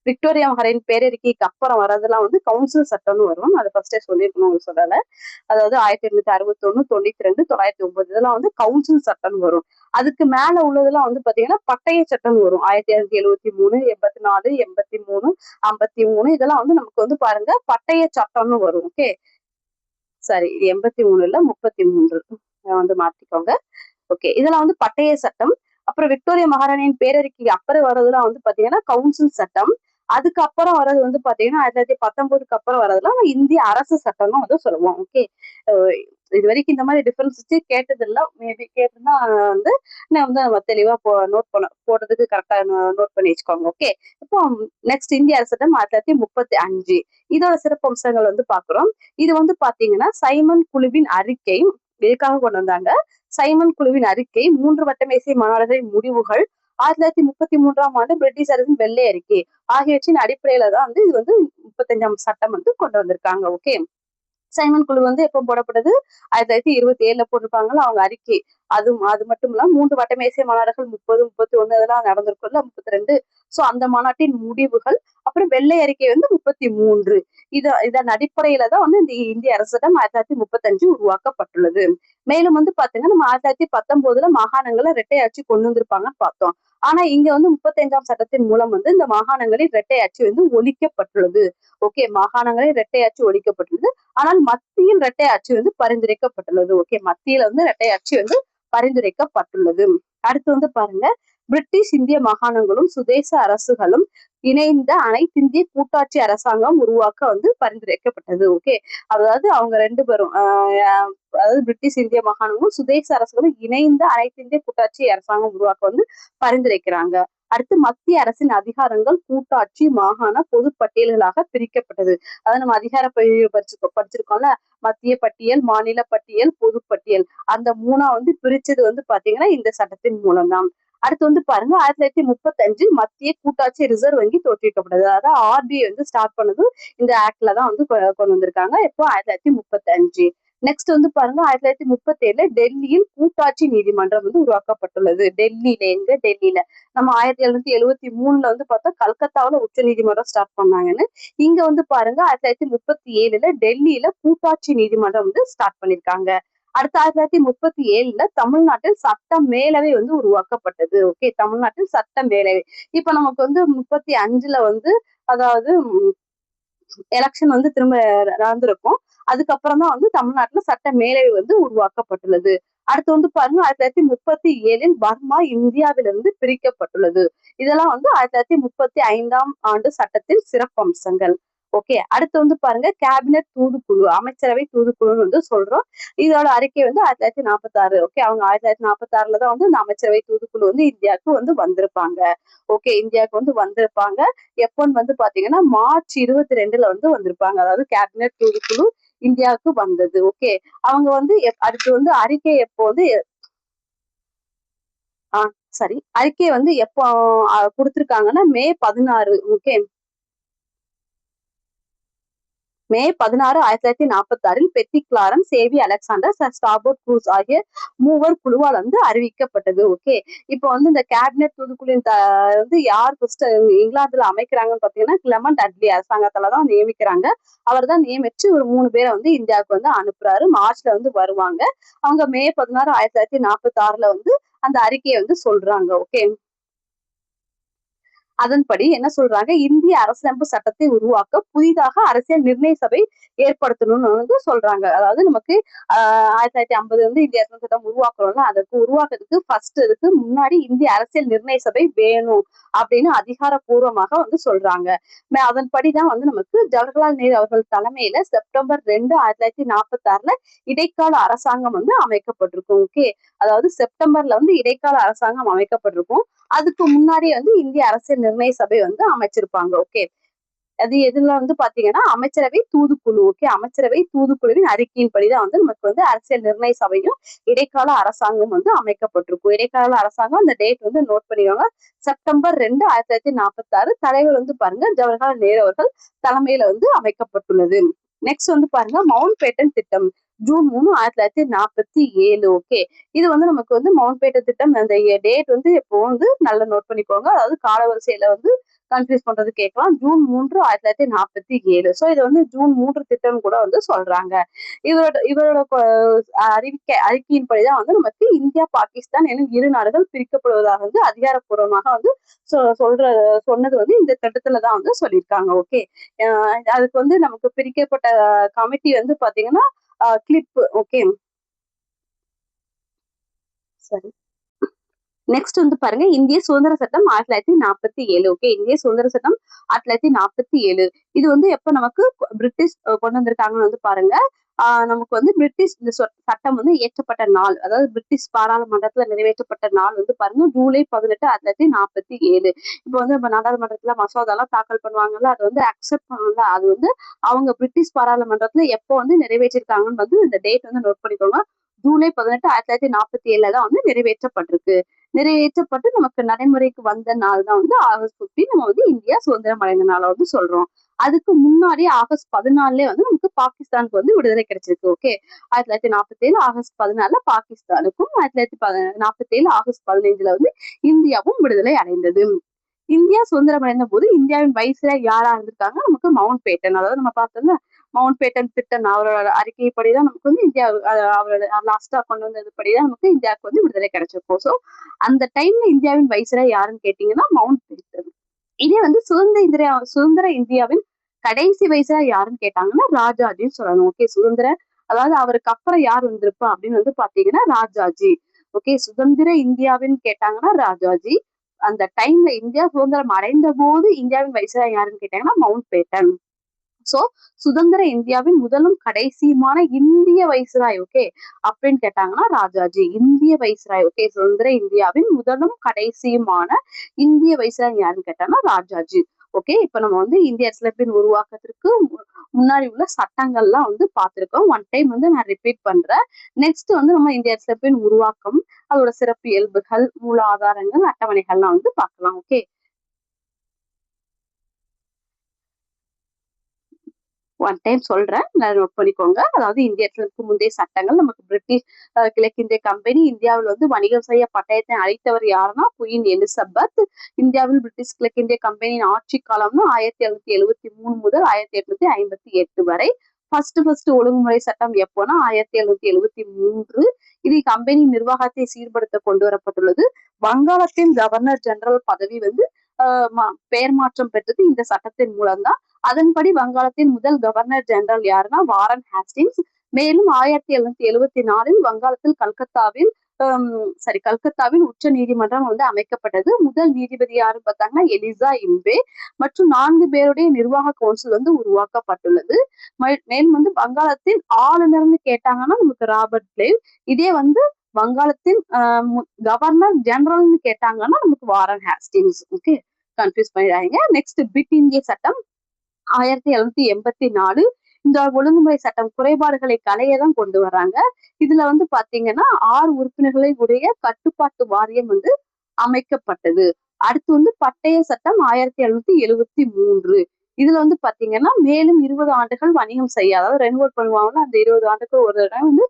விக்டோரியா மகாராணியின் பேரறிக்கைக்கு அப்புறம் வரதெல்லாம் வந்து கவுன்சில் சட்டம்னு வரும். அதை ஃபர்ஸ்டே சொல்லியிருக்கணும் சொல்லல. அதாவது 1861, 92, 909 இதெல்லாம் வந்து கவுன்சில் சட்டம்னு வரும். அதுக்கு மேல உள்ளதெல்லாம் வந்து பாத்தீங்கன்னா பட்டய சட்டம்னு வரும். 1973, 84, 83, 53 இதெல்லாம் வந்து நமக்கு வந்து பாருங்க பட்டய சட்டம்னு வரும். ஓகே, சாரி, 83 இல்ல 33 வந்து மாத்திக்கோங்க. ஓகே, இதெல்லாம் வந்து பட்டய சட்டம். அப்புறம் விக்டோரியா மகாராணியின் பேரறிக்கைக்கு அப்புறம் வர்றதுலாம் வந்து பாத்தீங்கன்னா கவுன்சில் சட்டம். அதுக்கப்புறம் வர்றது வந்து பாத்தீங்கன்னா 1919 அப்புறம் வர்றதுலாம் இந்திய அரசு சட்டம்னு வந்து சொல்லுவோம். ஓகே, இது வரைக்கும் இந்த மாதிரி டிஃபரன்ஸ் வச்சு கேட்டது இல்லை, மேபி கேட்டிருந்தா வந்து நான் வந்து நம்ம தெளிவா நோட் போடுறதுக்கு கரெக்டா நோட் பண்ணி வச்சுக்கோங்க. ஓகே, இப்போ நெக்ஸ்ட் இந்திய அரசு சட்டம் 1935. இதோட சிறப்பம்சங்கள் வந்து பாக்குறோம். இது வந்து பாத்தீங்கன்னா சைமன் குழுவின் அறிக்கை எதுக்காக கொண்டு வந்தாங்க, சைமன் குழுவின் அறிக்கை, 3 வட்டமேசை மாநாடுகளின் முடிவுகள், 1933 பிரிட்டிஷ் அரசின் வெள்ளை அறிக்கை ஆகியவற்றின் அடிப்படையில தான் வந்து இது வந்து 35ஆம் சட்டம் வந்து கொண்டு வந்திருக்காங்க. ஓகே, சைமன் குழு வந்து எப்போ போடப்பட்டது, 1927 போட்டிருப்பாங்கல்ல அவங்க அறிக்கை. அது மட்டும் இல்லாம 3 வட்டமேசை மாநாடுகள் 30, 31 அதெல்லாம் நடந்திருக்கும்ல, 32. சோ அந்த மாநாட்டின் முடிவுகள், அப்புறம் வெள்ளை அறிக்கை வந்து 33. இதன் அடிப்படையில தான் வந்து இந்த இந்திய அரசு சட்டம் 1935 உருவாக்கப்பட்டுள்ளது. மேலும் வந்து பாத்தீங்கன்னா நம்ம 1919 மாகாணங்கள்ல இரட்டை ஆட்சி கொண்டு வந்திருப்பாங்கன்னு பார்த்தோம். ஆனா இங்க வந்து 35ஆம் சட்டத்தின் மூலம் வந்து இந்த மாகாணங்களில் இரட்டை ஆட்சி வந்து ஒழிக்கப்பட்டுள்ளது. ஓகே, மாகாணங்களில் இரட்டை ஆட்சி ஒழிக்கப்பட்டுள்ளது. ஆனால் மத்தியில் இரட்டை ஆட்சி வந்து பரிந்துரைக்கப்பட்டுள்ளது. ஓகே, மத்தியில வந்து இரட்டை ஆட்சி வந்து பரிந்துரைக்கப்பட்டுள்ளது. அடுத்து வந்து பாருங்க, பிரிட்டிஷ் இந்திய மாகாணங்களும் சுதேச அரசுகளும் இணைந்த அனைத்திந்திய கூட்டாட்சி அரசாங்கம் உருவாக்க வந்து பரிந்துரைக்கப்பட்டது. ஓகே, அதாவது அவங்க 2 பேரும் அதாவது பிரிட்டிஷ் இந்திய மாகாணங்களும் சுதேச அரசுகளும் இணைந்த அனைத்திந்திய கூட்டாட்சி அரசாங்கம் உருவாக்க வந்து பரிந்துரைக்கிறாங்க. அடுத்து மத்திய அரசின் அதிகாரங்கள் கூட்டாட்சி, மாகாண, பொது பட்டியல்களாக பிரிக்கப்பட்டது. அதாவது நம்ம அதிகார படிச்சிருக்கோம்ல, மத்திய பட்டியல், மாநில பட்டியல், பொது பட்டியல், அந்த 3 வந்து பிரிச்சது வந்து பாத்தீங்கன்னா இந்த சட்டத்தின் மூலம் தான். அடுத்து வந்து பாருங்க 1935 மத்திய கூட்டாட்சி ரிசர்வ் வங்கி தோற்றுவிக்கப்பட்டது. அதாவது ஆர்பிஐ வந்து ஸ்டார்ட் பண்ணது இந்த ஆக்ட்ல தான் வந்து கொண்டு வந்திருக்காங்க. எப்போ 1935. நெக்ஸ்ட் வந்து பாருங்க 1937 டெல்லியில் கூட்டாட்சி நீதிமன்றம் வந்து உருவாக்கப்பட்டுள்ளது. டெல்லியில எங்க டெல்லியில நம்ம 1773 வந்து பார்த்தா கல்கத்தாவில உச்ச நீதிமன்றம் ஸ்டார்ட் பண்ணாங்கன்னு, இங்க வந்து பாருங்க 1937 டெல்லியில கூட்டாட்சி நீதிமன்றம் வந்து ஸ்டார்ட் பண்ணிருக்காங்க. அடுத்து 1937 தமிழ்நாட்டில் சட்ட மேலவை வந்து உருவாக்கப்பட்டது. ஓகே, தமிழ்நாட்டில் சட்ட மேலவை. இப்ப நமக்கு வந்து 35ல வந்து அதாவது எலெக்ஷன் வந்து திரும்ப நடந்திருக்கும். அதுக்கப்புறம் தான் வந்து தமிழ்நாட்டுல சட்ட மேலவை வந்து உருவாக்கப்பட்டுள்ளது. அடுத்து வந்து பாருங்க 1937 பர்மா இந்தியாவிலிருந்து பிரிக்கப்பட்டுள்ளது. இதெல்லாம் வந்து 1935 ஆண்டு சட்டத்தின் சிறப்பம்சங்கள். ஓகே, அடுத்து வந்து பாருங்க கேபினெட் தூதுக்குழு, அமைச்சரவை தூதுக்குழுன்னு வந்து சொல்றோம். இதோட அறிக்கை வந்து 1946. ஓகே, அவங்க 1946 தான் வந்து இந்த அமைச்சரவை தூதுக்குழு வந்து இந்தியாவுக்கு வந்து வந்திருப்பாங்க. ஓகே, இந்தியாவுக்கு வந்து வந்திருப்பாங்க. எப்போன்னு வந்து பாத்தீங்கன்னா மார்ச் 22 வந்து வந்திருப்பாங்க. அதாவது கேபினெட் தூதுக்குழு இந்தியாவுக்கு வந்தது. ஓகே, அவங்க வந்து அடுத்து வந்து அறிக்கை எப்போ வந்து சரி அறிக்கை வந்து எப்போ கொடுத்திருக்காங்கன்னா மே 16. ஓகே, மே 16, 1946 பெத்தி கிளாரன்ஸ், சேவி அலெக்சாண்டர், ஸ்டார்போர்ட் க்ரூஸ் ஆகிய மூவர் குழுவால் வந்து அறிவிக்கப்பட்டது. ஓகே, இப்போ வந்து இந்த கேபினெட் தூதுக்குழுவின் வந்து யார் ஃபர்ஸ்ட் இங்கிலாந்துல அமைக்கிறாங்கன்னு பாத்தீங்கன்னா கிளமண்ட் அட்லி அரசாங்கத்துலதான் நியமிக்கிறாங்க. அவர் தான் நியமிச்சு ஒரு 3 பேரை வந்து இந்தியாவுக்கு வந்து அனுப்புறாரு. மார்ச்ல வந்து வருவாங்க. அவங்க மே 16, 1946 வந்து அந்த அறிக்கையை வந்து சொல்றாங்க. ஓகே, அதன்படி என்ன சொல்றாங்க, இந்திய அரசியலமைப்பு சட்டத்தை உருவாக்க புதிதாக அரசியல் நிர்ணய சபை ஏற்படுத்தணும்னு வந்து சொல்றாங்க. அதாவது நமக்கு 1950 வந்து இந்திய அரசியல் சட்டம் உருவாக்குறோம்ல, அதற்கு உருவாக்குறதுக்கு ஃபர்ஸ்ட் இதுக்கு முன்னாடி இந்திய அரசியல் நிர்ணய சபை வேணும் அப்படின்னு அதிகாரப்பூர்வமாக வந்து சொல்றாங்க. அதன்படிதான் வந்து நமக்கு ஜவஹர்லால் நேரு அவர்கள் தலைமையில செப்டம்பர் 2, 1946 இடைக்கால அரசாங்கம் வந்து அமைக்கப்பட்டிருக்கும். ஓகே, அதாவது செப்டம்பர்ல வந்து இடைக்கால அரசாங்கம் அமைக்கப்பட்டிருக்கும். அதுக்கு முன்னாடியே வந்து இந்திய அரசியல் நிர்ணய சபை வந்து அமைச்சிருப்பாங்க. ஓகே, அது எதுல வந்து பாத்தீங்கன்னா அமைச்சரவை தூதுக்குழு. ஓகே, அமைச்சரவை தூதுக்குழுவின் அறிக்கையின்படிதான் வந்து நமக்கு வந்து அரசியல் நிர்ணய சபையும் இடைக்கால அரசாங்கம் வந்து அமைக்கப்பட்டிருக்கும். இடைக்கால அரசாங்கம் அந்த டேட் வந்து நோட் பண்ணிக்கோங்க. செப்டம்பர் 2, 1946. தலைவர் வந்து பாருங்க ஜவஹர்லால் நேரு அவர்கள் தலைமையில வந்து அமைக்கப்பட்டுள்ளது. நெக்ஸ்ட் வந்து பாருங்க மவுண்ட் பேட்டன் திட்டம், ஜூன் 3, 1947. ஓகே, இது வந்து நமக்கு வந்து மவுண்ட் பேட்டன் திட்டம் அந்த டேட் வந்து இப்போ வந்து நல்லா நோட் பண்ணிக்கோங்க. அதாவது காலவரிசையில வந்து கன்ஃபியூஸ் பண்றது கேட்கலாம். ஜூன் 3, 1947. சோ இதை வந்து ஜூன் 3 திட்டம் கூட வந்து சொல்றாங்க. இவரோட அறிக்கையின்படிதான் வந்து நமக்கு இந்தியா பாகிஸ்தான் எனும் இரு நாடுகள் பிரிக்கப்படுவதாக வந்து அதிகாரப்பூர்வமாக வந்து சொன்னது வந்து இந்த திட்டத்துலதான் வந்து சொல்லியிருக்காங்க. ஓகே, அதுக்கு வந்து நமக்கு பிரிக்கப்பட்ட கமிட்டி வந்து பாத்தீங்கன்னா கிளிப். ஓகே, சரி. நெக்ஸ்ட் வந்து பாருங்க இந்திய சுதந்திர சட்டம் 1947. ஓகே, இந்திய சுதந்திர சட்டம் 1947. இது வந்து எப்ப நமக்கு பிரிட்டிஷ் கொண்டு வந்திருக்காங்கன்னு வந்து பாருங்க. நமக்கு வந்து பிரிட்டிஷ் இந்த சட்டம் வந்து இயற்றப்பட்ட நாள், அதாவது பிரிட்டிஷ் பாராளுமன்றத்துல நிறைவேற்றப்பட்ட நாள் வந்து பாருங்க ஜூலை 18, 1947. இப்போ வந்து நம்ம நாடாளுமன்றத்துல மசோதா எல்லாம் தாக்கல் பண்ணுவாங்கல்ல, அது வந்து அக்செப்ட் பண்ணல. அது வந்து அவங்க பிரிட்டிஷ் பாராளுமன்றத்துல எப்போ வந்து நிறைவேற்றிருக்காங்கன்னு வந்து இந்த டேட் வந்து நோட் பண்ணிக்கோங்க. ஜூலை 18, 1947 தான் வந்து நிறைவேற்றப்பட்டிருக்கு. நிறைவேற்றப்பட்டு நமக்கு நடைமுறைக்கு வந்த நாள் தான் வந்து ஆகஸ்ட் 15 நம்ம வந்து இந்தியா சுதந்திரம் அடைந்த நாளை வந்து சொல்றோம். அதுக்கு முன்னாடி ஆகஸ்ட் 14 வந்து நமக்கு பாகிஸ்தானுக்கு வந்து விடுதலை கிடைச்சிருக்கு. ஓகே, 1947 ஆகஸ்ட் 14 பாகிஸ்தானுக்கும், 1947 ஆகஸ்ட் 15 வந்து இந்தியாவும் விடுதலை அடைந்தது. இந்தியா சுதந்திரம் அடைந்த போது இந்தியாவின் வைஸ்ராய் யாரா இருந்திருக்காங்க, நமக்கு மவுண்ட் பேட்டன். அதாவது நம்ம பார்த்தோம்ல மவுண்ட் பேட்டன் திட்டம், அவரோட அறிக்கைப்படிதான் நமக்கு வந்து இந்தியா அவரோட லாஸ்டா கொண்டு வந்ததுபடிதான் நமக்கு இந்தியாவுக்கு வந்து விடுதலை கிடைச்சிருக்கும். சோ அந்த டைம்ல இந்தியாவின் வைஸ்ராய் யாருன்னு கேட்டீங்கன்னா மவுண்ட் பேட்டன். இதே வந்து சுதந்திர இந்தியாவின் கடைசி வைஸ்ராய் யாருன்னு கேட்டாங்கன்னா ராஜாஜின்னு சொல்லணும். ஓகே, அதாவது அவருக்கு அப்புறம் யார் வந்திருப்பா அப்படின்னு வந்து பாத்தீங்கன்னா ராஜாஜி. ஓகே, சுதந்திர இந்தியாவின்னு கேட்டாங்கன்னா ராஜாஜி. அந்த டைம்ல இந்தியா சுதந்திரம் அடைந்த போது இந்தியாவின் வைஸ்ராய் யாருன்னு கேட்டாங்கன்னா மவுண்ட் பேட்டன். சோ சுதந்திர இந்தியாவின் முதலும் கடைசியுமான இந்திய வைஸ்ராய் ஓகே அப்படின்னு கேட்டாங்கன்னா ராஜாஜி. இந்திய வைஸ்ராய். ஓகே, சுதந்திர இந்தியாவின் முதலும் கடைசியுமான இந்திய வைஸ்ராய் யாருன்னு கேட்டாங்கன்னா ராஜாஜி. ஓகே, இப்ப நம்ம வந்து இந்திய அரசியலமைப்பின் உருவாக்கத்திற்கு முன்னாடி உள்ள சட்டங்கள்லாம் வந்து பார்த்திருக்கோம். ஒன் டைம் வந்து நான் ரிப்பீட் பண்றேன். நெக்ஸ்ட் வந்து நம்ம இந்திய அரசியலமைப்பின் உருவாக்கம், அதோட சிறப்பு இயல்புகள், மூல ஆதாரங்கள், அட்டவணைகள்லாம் வந்து பார்க்கலாம். ஓகே, ஒன் டைம் சொல்றேன், நோட் பண்ணிக்கோங்க. அதாவது இந்திய அரசியலுக்கு முந்தைய சட்டங்கள் நமக்கு பிரிட்டிஷ் கிழக்கிந்திய கம்பெனி இந்தியாவில் வந்து வணிகம் செய்ய பட்டயத்தை அளித்தவர் யாருன்னா குயின் எலிசபெத். இந்தியாவில் பிரிட்டிஷ் கிழக்கிந்திய கம்பெனியின் ஆட்சி காலம்னா 1773 முதல் 1858 வரை. ஃபர்ஸ்ட் ஒழுங்குமுறை சட்டம் எப்போனா 1773. இது கம்பெனி நிர்வாகத்தை சீர்படுத்த கொண்டு வரப்பட்டுள்ளது. வங்காளத்தின் கவர்னர் ஜெனரல் பதவி வந்து பெயர் மாற்றம் பெற்றது இந்த சட்டத்தின் மூலம்தான். அதன்படி வங்காளத்தின் முதல் கவர்னர் ஜெனரல் யாருன்னா வாரன் ஹேஸ்டிங்ஸ். மேலும் 1774 வங்காளத்தில் கல்கத்தாவில் உச்ச நீதிமன்றம் வந்து அமைக்கப்பட்டது. முதல் நீதிபதி யாருன்னு பார்த்தாங்கன்னா எலிசா இம்பே மற்றும் 4 பேருடைய நிர்வாக கவுன்சில் வந்து உருவாக்கப்பட்டுள்ளது. மேலும் வந்து வங்காளத்தின் ஆளுநர்னு கேட்டாங்கன்னா நமக்கு ராபர்ட் கிளைவ். இதே வந்து வங்காளத்தின் கவர்னர் ஜெனரல்னு கேட்டாங்கன்னா நமக்கு வாரன் ஹேஸ்டிங்ஸ். ஓகே, கன்ஃபியூஸ் பண்ணிடாதீங்க. நெக்ஸ்ட் பிட் இந்திய சட்டம் 1784. இந்த ஒழுங்குமுறை சட்டம் குறைபாடுகளை களையதான் கொண்டு வராங்க. இதுல வந்து பாத்தீங்கன்னா 6 உறுப்பினர்களை உடைய கட்டுப்பாட்டு வாரியம் வந்து அமைக்கப்பட்டது. அடுத்து வந்து பட்டய சட்டம் 1773. இதுல வந்து பாத்தீங்கன்னா மேலும் 20 ஆண்டுகள் வணிகம் செய்ய, அதாவது ரெனுவல் பண்ணுவாங்க. அந்த 20 ஆண்டுக்கு ஒரு தடவை வந்து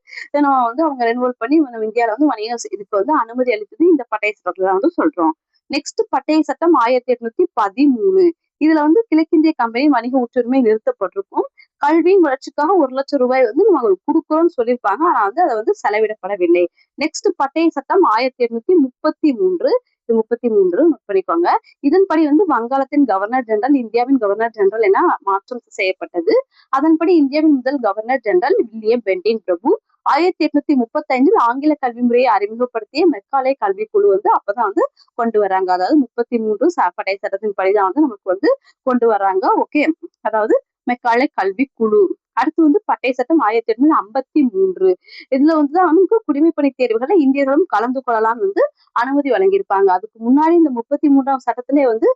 நம்ம வந்து அவங்க ரெனுவல் பண்ணி நம்ம இந்தியாவில வந்து வணிகம் இதுக்கு வந்து அனுமதி அளித்தது இந்த பட்டய சட்டத்துல வந்து சொல்றோம். நெக்ஸ்ட் பட்டய சட்டம் 1813. இதுல வந்து கிழக்கிந்திய கம்பெனி வணிக உற்றுரிமை நிறுத்தப்பட்டிருக்கும். கல்வியின் வளர்ச்சிக்காக 1 லட்சம் ரூபாய் வந்து நம்ம கொடுக்குறோம்னு சொல்லியிருப்பாங்க. ஆனா வந்து அதை வந்து செலவிடப்படவில்லை. நெக்ஸ்ட் பட்டய சட்டம் 1833. 33 நோட் பண்ணிக்கோங்க. இதன்படி வந்து வங்காளத்தின் கவர்னர் ஜெனரல் இந்தியாவின் கவர்னர் ஜெனரல் என மாற்றம் செய்யப்பட்டது. அதன்படி இந்தியாவின் முதல் கவர்னர் ஜெனரல் வில்லியம் பெண்டிங் பிரபு. 1835 ஆங்கில கல்வி முறையை அறிமுகப்படுத்திய மெக்காலே கல்விக்குழு வந்து அப்பதான் வந்து கொண்டு வராங்க. அதாவது 33 பட்டய சட்டத்தின் படிதான் வந்து நமக்கு வந்து கொண்டு வராங்க. ஓகே, அதாவது மெக்காலே கல்வி குழு. அடுத்து வந்து பட்டய சட்டம் 1853. இதுல வந்துதான் நமக்கு குடிமைப்பணி தேர்வுகளை இந்தியர்களும் கலந்து கொள்ளலாம் வந்து அனுமதி வழங்கியிருப்பாங்க. அதுக்கு முன்னாடி இந்த 33ஆம் சட்டத்திலே வந்து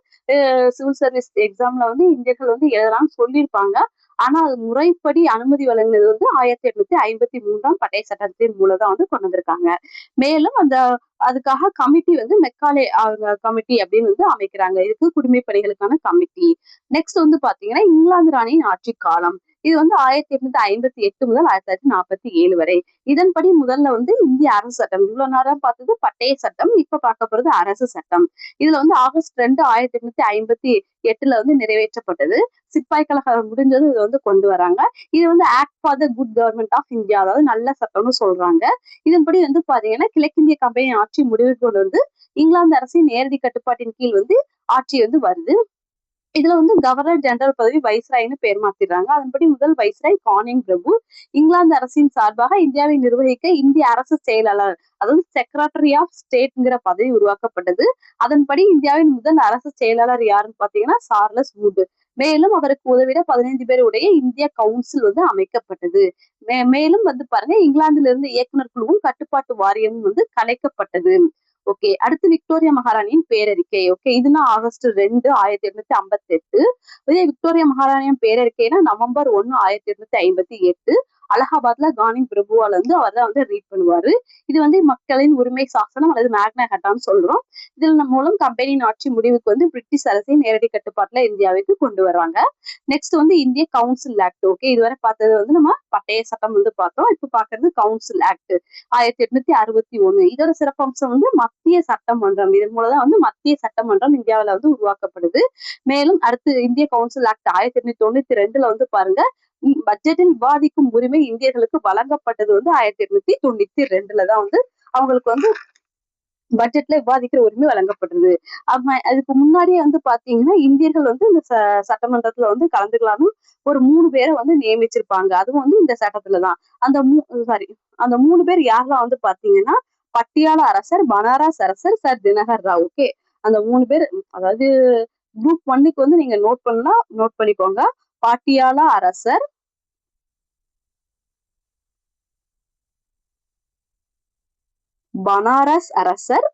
சிவில் சர்வீஸ் எக்ஸாம்ல வந்து இந்தியர்கள் வந்து எழுதலாம்னு சொல்லியிருப்பாங்க. ஆனா அது முறைப்படி அனுமதி வழங்கினது வந்து 1853ஆம் பட்டய சட்டத்தின் மூலதான் வந்து கொண்டு வந்திருக்காங்க. மேலும் அந்த அதுக்காக கமிட்டி வந்து மெக்காலே கமிட்டி அப்படின்னு வந்து அமைக்கிறாங்க. இதுக்கு குடிமை பணிகளுக்கான கமிட்டி. நெக்ஸ்ட் வந்து பாத்தீங்கன்னா இங்கிலாந்து ராணியின் ஆட்சி காலம். இது வந்து 1858 முதல் 1947 வரை. இதன்படி முதல்ல வந்து இந்திய அரசு சட்டம், இவ்வளவு நேரம் பார்த்தது பட்டய சட்டம், இப்ப பார்க்க போறது அரசு சட்டம். இதுல வந்து ஆகஸ்ட் 2 1858 வந்து நிறைவேற்றப்பட்டது. சிப்பாய் கழகம் முடிஞ்சது இது வந்து கொண்டு வராங்க. இது வந்து act for the good government of India, அதாவது நல்ல சட்டம்னு சொல்றாங்க. இதன்படி வந்து பாத்தீங்கன்னா கிழக்கிந்திய கம்பெனி ஆட்சி முடிவுக்கு கொண்டு வந்து இங்கிலாந்து அரசின் நேரடி கட்டுப்பாட்டின் கீழ் வந்து ஆட்சி வந்து வருது. இதுல வந்து கவர்னர் ஜெனரல் பதவி வைஸ்ராய்னு பேர் மாத்திடுறாங்க. அதன்படி முதல் வைஸ்ராய் கானிங் பிரபு. இங்கிலாந்து அரசின் சார்பாக இந்தியாவை நிர்வகிக்க இந்திய அரசு செயலாளர், அதாவது செக்ரட்டரி ஆஃப் ஸ்டேட்ங்கிற பதவி உருவாக்கப்பட்டது. அதன்படி இந்தியாவின் முதல் அரசு செயலாளர் யாருன்னு பாத்தீங்கன்னா சார்லஸ் வுட். மேலும் அவருக்கு உதவிட 15 பேர் உடைய இந்திய கவுன்சில் வந்து அமைக்கப்பட்டது. மேலும் வந்து பாருங்க இங்கிலாந்துல இருந்து இயக்குனர் குழுவும் கட்டுப்பாட்டு வாரியமும் வந்து கலைக்கப்பட்டது. ஓகே, அடுத்து விக்டோரியா மகாராணியின் பேரறிக்கை. ஓகே, இதுனா ஆகஸ்ட் 2 1858. இதே விக்டோரியா மகாராணியின் பேரறிக்கைனா நவம்பர் 1 1858. அலகாபாத்ல கானிங் பிரபுவால வந்து அவர் தான் வந்து ரீட் பண்ணுவாரு. இது வந்து மக்களின் உரிமை சாசனம் அல்லது மேக்னா ஹட்டான்னு சொல்றோம். இதன் மூலம் கம்பெனியின் ஆட்சி முடிவுக்கு வந்து பிரிட்டிஷ் அரசின் நேரடி கட்டுப்பாட்டுல இந்தியாவுக்கு கொண்டு வராங்க. நெக்ஸ்ட் வந்து இந்திய கவுன்சில் ஆக்ட். ஓகே, இதுவரை பார்த்தது வந்து நம்ம பட்டய சட்டம் வந்து பார்த்தோம். இப்ப பாக்குறது கவுன்சில் ஆக்ட் 1861. இதோட சிறப்பம்சம் வந்து மத்திய சட்டமன்றம். இதன் மூலதான் வந்து மத்திய சட்டமன்றம் இந்தியாவில வந்து உருவாக்கப்படுது. மேலும் அடுத்து இந்திய கவுன்சில் ஆக்ட் 1892 வந்து பாருங்க பட்ஜெட்டில் விவாதிக்கும் உரிமை இந்தியர்களுக்கு வழங்கப்பட்டது வந்து 1892 தான் வந்து அவங்களுக்கு வந்து பட்ஜெட்ல விவாதிக்கிற உரிமை வழங்கப்படுது. அதுக்கு முன்னாடியே வந்து பாத்தீங்கன்னா இந்தியர்கள் வந்து இந்த சட்டமன்றத்துல வந்து கலந்துக்கலாம்னு ஒரு 3 பேரை வந்து நியமிச்சிருப்பாங்க. அதுவும் வந்து இந்த சட்டத்துலதான். அந்த 3 பேர் யாரெல்லாம் வந்து பாத்தீங்கன்னா பட்டியால அரசர், பனாரஸ் அரசர், சர் தினகர் ராவ். ஓகே, அந்த 3 பேர், அதாவது குரூப் 1க்கு வந்து நீங்க நோட் பண்ணா நோட் பண்ணிக்கோங்க. பாட்டியாலா அரசர், பனாரஸ் அரசர்,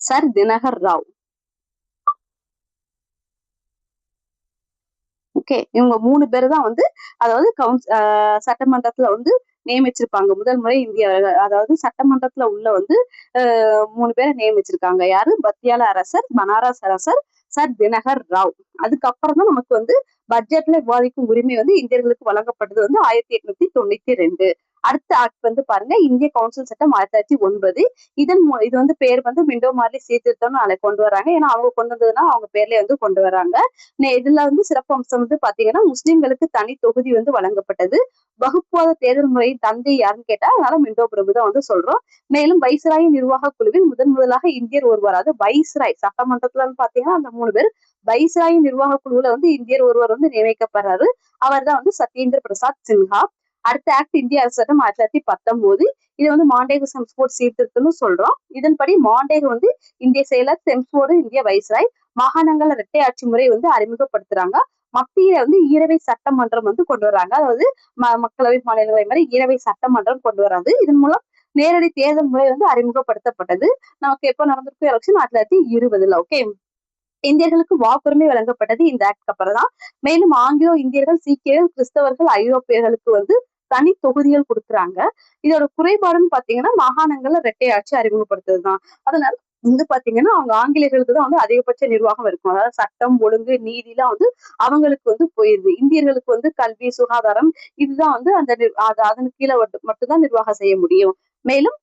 சர் தினகர் ராவ். ஓகே, இவங்க 3 பேர் தான் வந்து அதாவது சட்டமன்றத்துல வந்து நியமிச்சிருப்பாங்க. முதல் முறை இந்திய அதாவது சட்டமன்றத்துல உள்ள வந்து 3 பேரை நியமிச்சிருக்காங்க. யாரு? பத்தியால அரசர், பனாரஸ் அரசர், சர் தினகர் ராவ். அதுக்கப்புறம் தான் நமக்கு வந்து பட்ஜெட்ல விவாதிக்கும் உரிமை வந்து இந்தியர்களுக்கு வழங்கப்பட்டது வந்து 1892. அடுத்த ஆக்ட் வந்து பாருங்க, இந்திய கவுன்சில் சட்டம் 1909. இது வந்து பேர் வந்து மிண்டோ மார்லி சீர்திருத்தம்னு கொண்டு வராங்க. ஏன்னா அவங்க கொண்டு வந்ததுன்னா அவங்க பேர்லயே வந்து கொண்டு வராங்க. இதுல வந்து சிறப்பு அம்சம் வந்து பாத்தீங்கன்னா, முஸ்லிம்களுக்கு தனி தொகுதி வந்து வழங்கப்பட்டது. வகுப்புவாத தேர்தல் முறையின் தந்தை யாருன்னு கேட்டா, அதனால மிண்டோ பிரபு தான் வந்து சொல்றோம். மேலும் வைஸ்ராய் நிர்வாக குழுவில் முதலாக இந்தியர் ஒருவர், அதாவது வைஸ்ராய் சட்டமன்றத்துல பாத்தீங்கன்னா அந்த 3 பேர் வைஸ்ராய் நிர்வாக குழுவுல வந்து இந்தியர் ஒருவர் வந்து நியமிக்கப்படுறாரு. அவர் தான் வந்து சத்யேந்திர பிரசாத் சின்ஹா. அடுத்த ஆக்ட் இந்திய அரசு சட்டம் 1919. இது வந்து மாண்டேகு செம்ஸ்போர்ட் சீர்திருத்தம்னு சொல்றோம். இதன்படி மாண்டேகு வந்து இந்திய செயலர், செம்ஸ்போர்டு இந்திய வைஸ்ராய். மாகாணங்கள் இரட்டை ஆட்சி முறை வந்து அறிமுகப்படுத்துறாங்க. மத்தியில வந்து ஈரவை சட்டமன்றம் வந்து கொண்டு வராங்க. அதாவது மக்களவை, மாநிலங்களவை மாதிரி ஈரவை சட்டமன்றம் கொண்டு வராது. இதன் மூலம் நேரடி தேர்தல் முறை வந்து அறிமுகப்படுத்தப்பட்டது. நமக்கு எப்ப நடந்திருக்கு எலெக்ஷன்? 1920. ஓகே, இந்தியர்களுக்கு வாக்குரிமை வழங்கப்பட்டது இந்த ஆக்ட் அப்புறம் தான். மேலும் ஆங்கிலோ இந்தியர்கள், சீக்கியர்கள், கிறிஸ்தவர்கள், ஐரோப்பியர்களுக்கு வந்து தனி தொகுதிகள் கொடுக்குறாங்க. இதோட குறைபாடுன்னு பாத்தீங்கன்னா, மாகாணங்கள்ல இரட்டை ஆட்சி அறிமுகப்படுத்துறதுதான். அதனால வந்து பாத்தீங்கன்னா, அவங்க ஆங்கிலேயர்களுக்கு தான் வந்து அதிகபட்ச நிர்வாகம் இருக்கும். அதாவது சட்டம், ஒழுங்கு, நீதி எல்லாம் வந்து அவங்களுக்கு வந்து போயிருது. இந்தியர்களுக்கு வந்து கல்வி, சுகாதாரம் இதுதான் வந்து அதன் கீழே மட்டும்தான் நிர்வாகம் செய்ய முடியும். மேலும்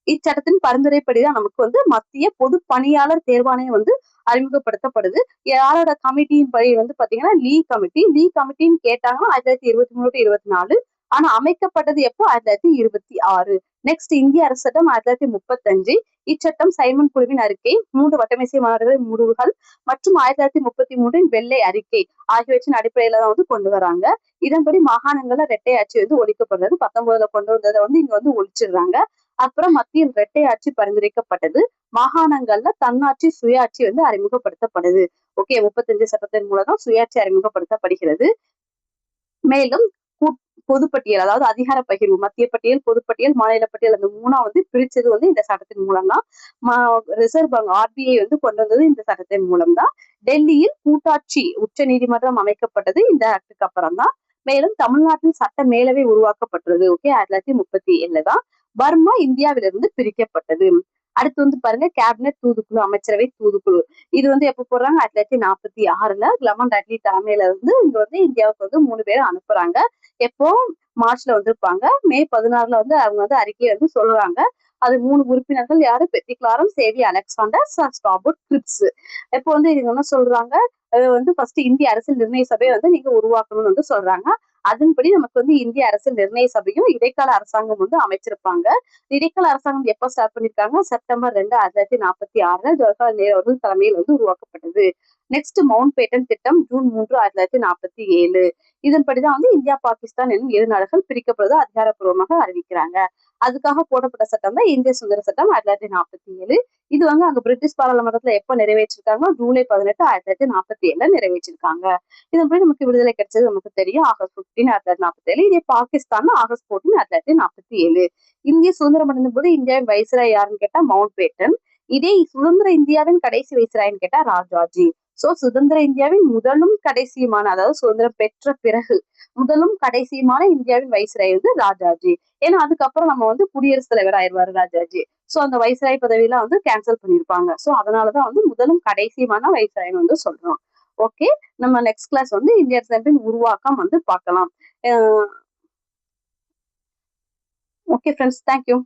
இச்சட்டத்தின் பரிந்துரைப்படிதான் நமக்கு வந்து மத்திய பொது பணியாளர் தேர்வாணையம் வந்து அறிமுகப்படுத்தப்படுது. யாரோட கமிட்டியின் படி வந்து பாத்தீங்கன்னா லீ கமிட்டின்னு கேட்டாங்கன்னா 1923-24. ஆனா அமைக்கப்பட்டது எப்போ? 1926. நெக்ஸ்ட் இந்திய அரசு சட்டம் 1935. இச்சட்டம் சைமன் குழுவின் அறிக்கை, 3 வட்டமேசை மாநாடுகளின் முடிவுகள் மற்றும் 1933 வெள்ளை அறிக்கை ஆகியவற்றின் அடிப்படையில தான் வந்து கொண்டு வராங்க. இதன்படி மாகாணங்கள்ல இரட்டை ஆட்சி வந்து ஒழிக்கப்படுறது. 19 கொண்டு வந்ததை வந்து இங்க வந்து ஒழிச்சிடுறாங்க. அப்புறம் மத்தியில் இரட்டை ஆட்சி பரிந்துரைக்கப்பட்டது. மாகாணங்கள்ல தன்னாட்சி, சுயாட்சி வந்து அறிமுகப்படுத்தப்படுது. ஓகே, 35 சட்டத்தின் மூலம் தான் சுயாட்சி அறிமுகப்படுத்தப்படுகிறது. மேலும் பொதுப்பட்டியல், அதாவது அதிகார பகிர்வு, மத்திய பட்டியல், பொதுப்பட்டியல், மாநில பட்டியல், அந்த 3ஆ வந்து பிரிச்சது வந்து இந்த சட்டத்தின் மூலம் தான். ரிசர்வ் பேங்க் RBI வந்து கொண்டு வந்தது இந்த சட்டத்தின் மூலம் தான். டெல்லியில் கூட்டாட்சி உச்ச நீதிமன்றம் அமைக்கப்பட்டது இந்த ஆக்டுக்கு அப்புறம் தான். மேலும் தமிழ்நாட்டில் சட்ட மேலவை உருவாக்கப்பட்டது. ஓகே, 1937 தான். பர்மா இந்தியாவிலிருந்து பிரிக்கப்பட்டது. அடுத்து வந்து பாருங்க, கேபினெட் தூதுக்குழு, அமைச்சரவை தூதுக்குழு. இது வந்து எப்ப போடுறாங்க? 1946. கிளமண்ட் அட்லி தலைமையில இருந்து இங்க வந்து இந்தியாவுக்கு வந்து 3 பேர் அனுப்புறாங்க. எப்போ? மார்ச்ல வந்திருப்பாங்க. மே 16 வந்து அவங்க வந்து அறிக்கையை வந்து சொல்றாங்க. அது 3 உறுப்பினர்கள் யாரு? பெத்தி கிளாரம், சேவி அலெக்சாண்டர், ஸ்டாபோர்ட் கிரிப்ஸ். எப்போ வந்து இவங்க என்ன சொல்றாங்க? வந்து ஃபர்ஸ்ட் இந்திய அரசியல் நிர்ணய சபையை வந்து நீங்க உருவாக்கணும்னு வந்து சொல்றாங்க. அதன்படி நமக்கு வந்து இந்திய அரசியல் நிர்ணய சபையும் இடைக்கால அரசாங்கம் வந்து அமைச்சிருப்பாங்க. இடைக்கால அரசாங்கம் எப்ப ஸ்டார்ட் பண்ணிருக்காங்க? செப்டம்பர் 2, 1946 ஜவஹர்லால் நேரு அவர்கள் தலைமையில் வந்து உருவாக்கப்பட்டது. நெக்ஸ்ட் மவுண்ட் பேட்டன் திட்டம் ஜூன் 3, 1947. இதன்படிதான் வந்து இந்தியா, பாகிஸ்தான் என்னும் 2 நாடுகள் பிரிக்கப்படுவதை அதிகாரப்பூர்வமாக அறிவிக்கிறாங்க. அதுக்காக போடப்பட்ட சட்டம் தான் இந்திய சுதந்திர சட்டம் 1947. இது வந்து அங்க பிரிட்டிஷ் பாராளுமன்றத்துல எப்ப நிறைவேற்றிருக்காங்க? ஜூலை 18, 1947 நிறைவேற்றிருக்காங்க. இதன்படி நமக்கு விடுதலை கிடைச்சது நமக்கு தெரியும். ஆகஸ்ட் 15, 1947. இதே பாகிஸ்தான் ஆகஸ்ட் 14, 1947. இந்திய சுதந்திரம் அடைந்த போது இந்தியாவின் வைஸ்ராய் யாருன்னு கேட்டா மவுண்ட் பேட்டன். இதே சுதந்திர இந்தியாவின் கடைசி வைஸ்ராய்ன்னு கேட்டா ராஜாஜி. சோ சுதந்திர இந்தியாவின் முதலும் கடைசியுமான, அதாவது சுதந்திரம் பெற்ற பிறகு முதலும் கடைசியுமான இந்தியாவின் வைஸ்ராய் வந்து ராஜாஜி. ஏன்னா அதுக்கப்புறம் நம்ம வந்து குடியரசுத் தலைவர் ஆயிடுவாரு ராஜாஜி. சோ அந்த வைஸ்ராய் பதவியெல்லாம் வந்து கேன்சல் பண்ணிருப்பாங்க. சோ அதனாலதான் வந்து முதலும் கடைசியுமான வைஸ்ராய்னு வந்து சொல்றோம். ஓகே, நம்ம நெக்ஸ்ட் கிளாஸ் வந்து இந்திய அரசியலமைப்பின் உருவாக்கம் வந்து பார்க்கலாம். Okay friends, thank you.